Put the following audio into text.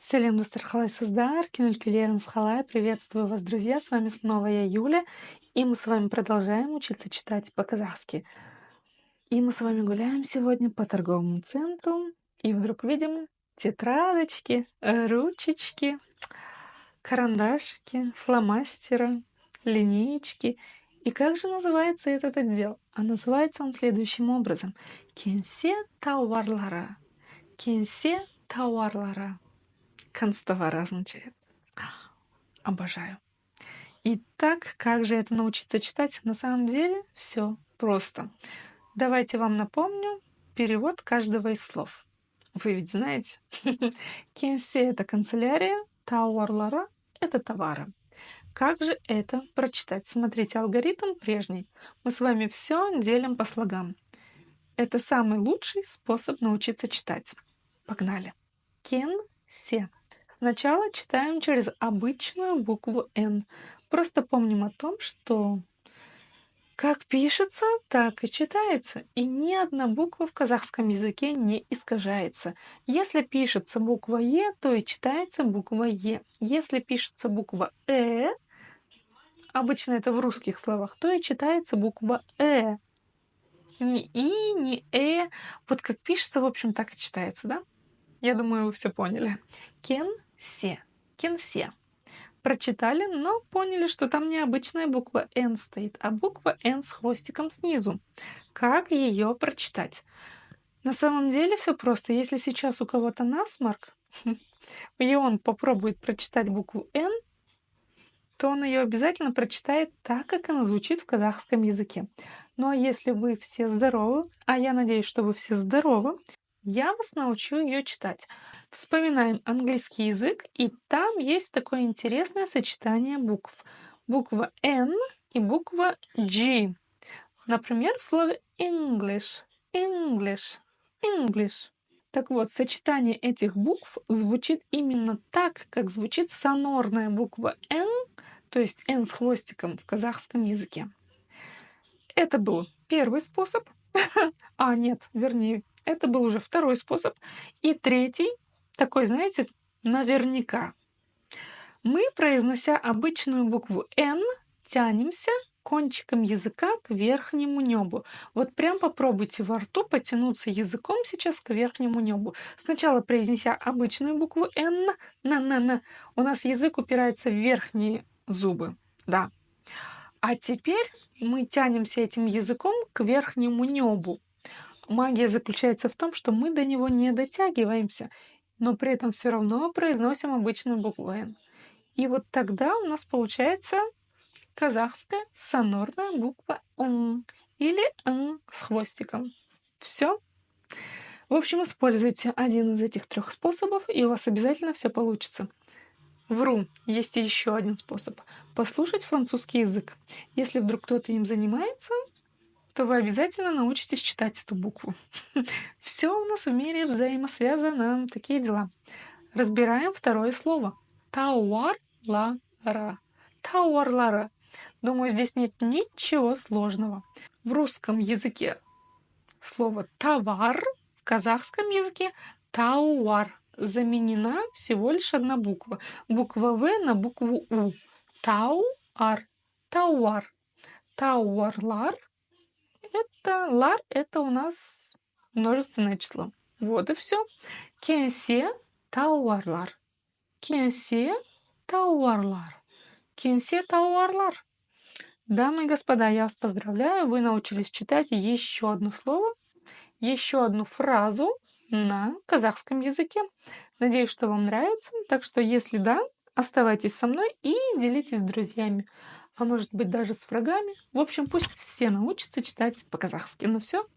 Салем Дустархалай Саздар, Кинулькилерн Схалай. Приветствую вас, друзья. С вами снова я, Юля. И мы с вами продолжаем учиться читать по-казахски. И мы с вами гуляем сегодня по торговому центру. И вдруг видим тетрадочки, ручечки, карандашики, фломастеры, линеечки. И как же называется этот отдел? А называется он следующим образом. Кенсе тауарлара. Кенсе тауарлара. Канцтовара означает. Обожаю. Итак, как же это научиться читать? На самом деле все просто. Давайте вам напомню перевод каждого из слов. Вы ведь знаете. Кенсе — это канцелярия, тауарлара — это товары. Как же это прочитать? Смотрите, алгоритм прежний. Мы с вами все делим по слогам. Это самый лучший способ научиться читать. Погнали. Кенсе. Сначала читаем через обычную букву «Н». Просто помним о том, что как пишется, так и читается. И ни одна буква в казахском языке не искажается. Если пишется буква «Е», то и читается буква «Е». Если пишется буква «Э», обычно это в русских словах, то и читается буква «Э». Ни «И», ни «Э». Вот как пишется, в общем, так и читается, да? Я думаю, вы все поняли. Кенсе. Кенсе. Прочитали, но поняли, что там не обычная буква «Н» стоит, а буква «Н» с хвостиком снизу. Как ее прочитать? На самом деле все просто. Если сейчас у кого-то насморк, и он попробует прочитать букву «Н», то он ее обязательно прочитает так, как она звучит в казахском языке. Ну а если вы все здоровы, а я надеюсь, что вы все здоровы, я вас научу ее читать. Вспоминаем английский язык, и там есть такое интересное сочетание букв. Буква N и буква G. Например, в слове English, English, English. Так вот, сочетание этих букв звучит именно так, как звучит сонорная буква N, то есть N с хвостиком в казахском языке. Это был первый способ. Нет, вернее, это был уже второй способ. И третий, такой, знаете, наверняка. Мы, произнося обычную букву «Н», тянемся кончиком языка к верхнему небу. Вот прям попробуйте во рту потянуться языком сейчас к верхнему небу. Сначала произнеся обычную букву «Н», на, у нас язык упирается в верхние зубы. Да. А теперь мы тянемся этим языком к верхнему небу. Магия заключается в том, что мы до него не дотягиваемся, но при этом все равно произносим обычную букву «Н». И вот тогда у нас получается казахская сонорная буква «Н» или «Н» с хвостиком. Все. В общем, используйте один из этих трех способов, и у вас обязательно все получится. Вру, есть еще один способ. Послушать французский язык. Если вдруг кто-то им занимается, то вы обязательно научитесь читать эту букву. Все у нас в мире взаимосвязано. Такие дела. Разбираем второе слово. Тауарлара. Тауарлара. Думаю, здесь нет ничего сложного. В русском языке слово «товар», в казахском языке «тауар». Заменена всего лишь одна буква. Буква «В» на букву «У». Тауар. Тауар. Тауарлар. Лар — это у нас множественное число. Вот и все. Кенсе тауарлар. Кенсе тауарлар. Кенсе тауарлар. Дамы и господа, я вас поздравляю. Вы научились читать еще одно слово, еще одну фразу на казахском языке. Надеюсь, что вам нравится. Так что, если да, оставайтесь со мной и делитесь с друзьями. А может быть, даже с врагами. В общем, пусть все научатся читать по-казахски. Ну все,